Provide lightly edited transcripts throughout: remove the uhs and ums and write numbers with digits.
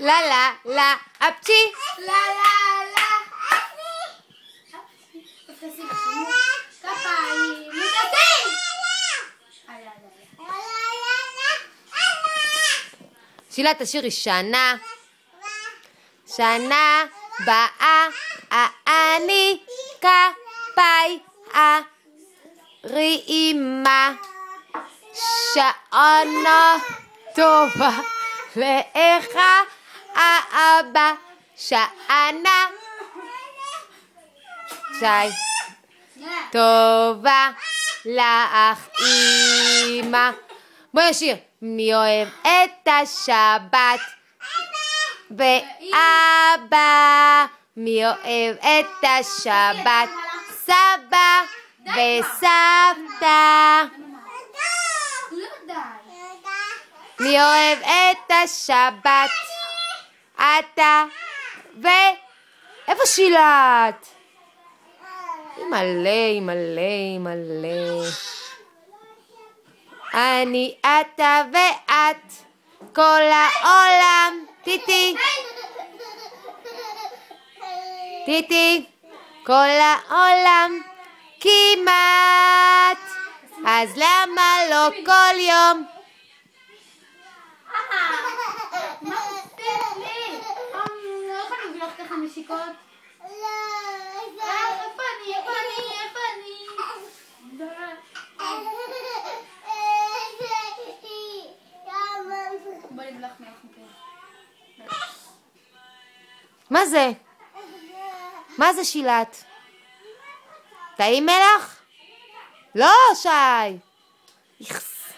לה לה לה אפצ'י. לה לה לה תפסי בשימור כפיים מתעשים. שילה תשירי שנה שנה באה אני כפי רימה שעונה טובה לאיך האבא שענה שי טובה לך אמא. בואי נשיר. מי אוהב את השבת? ואבא. מי אוהב את השבת? סבא וסבתא. מי אוהב את השבת? אתה איפה שילת? מלא מלא מלא. אני אתה ואת כל העולם. טיטי טיטי כל העולם כמעט, אז למה לא כל יום? מה עושה לי? לא יכולה להביא לך ככה נשיקות? איפה אני? בואי נבלח מלח מפה. מה זה? מה זה שילת? טעים מלח? לא, שי. איכס.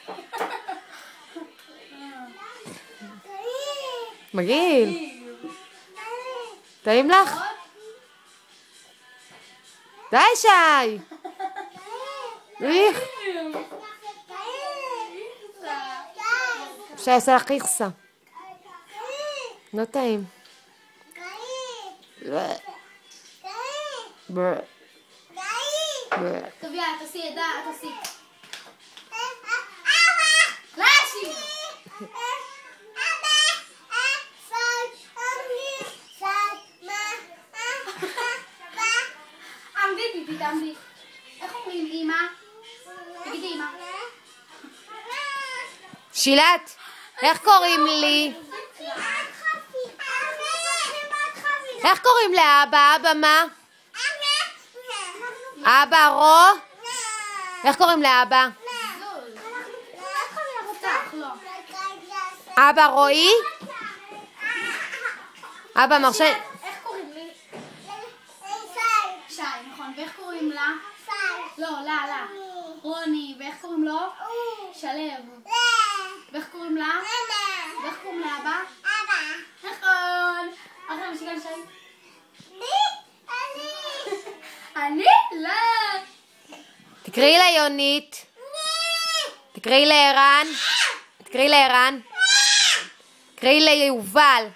מגעיל. טעים לך? די, שי. איך? שי עושה לך איכסה. לא טעים. טוב יאללה, תעשי ידה, תעשי. קלאשי! עמדי טיטי, תעמדי. איך אומרים אמא? תגידי אמא. שילת, איך קוראים לי? איך קוראים לאבא? אבא מה? אבא רו? איך קוראים לאבא? אבא רועי? אבא מרשה? איך קוראים לי? שי, נכון. ואיך קוראים לה? לא, לה. רוני. ואיך קוראים לו? שלב. ואיך קוראים לה? ואיך קוראים לאבא? נכון. אחרי משיקה לשי. אני? לא. תקראי ליונית. תקראי לערן. תקראי לערן. תקראי ליובל.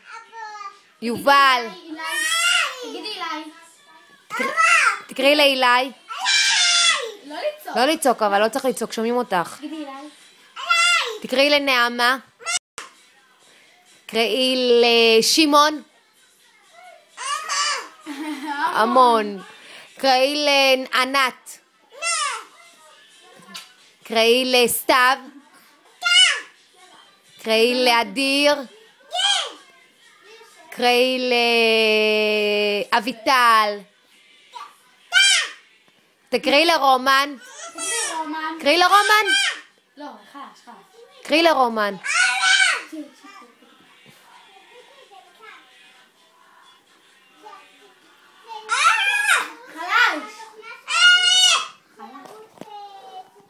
יובל. תגידי אליי. תקראי לאילי. לא לצעוק. לא לצעוק, אבל לא צריך לצעוק, שומעים אותך. תגידי אליי. תקראי לנעמה. תקראי לשמעון. המון. תקראי לענת. תקראי לסתיו. תקראי לאדיר. תקראי לאביטל. תקראי לרומן. תגידי רומן. תקראי לרומן. לא, חלש. תקראי לרומן.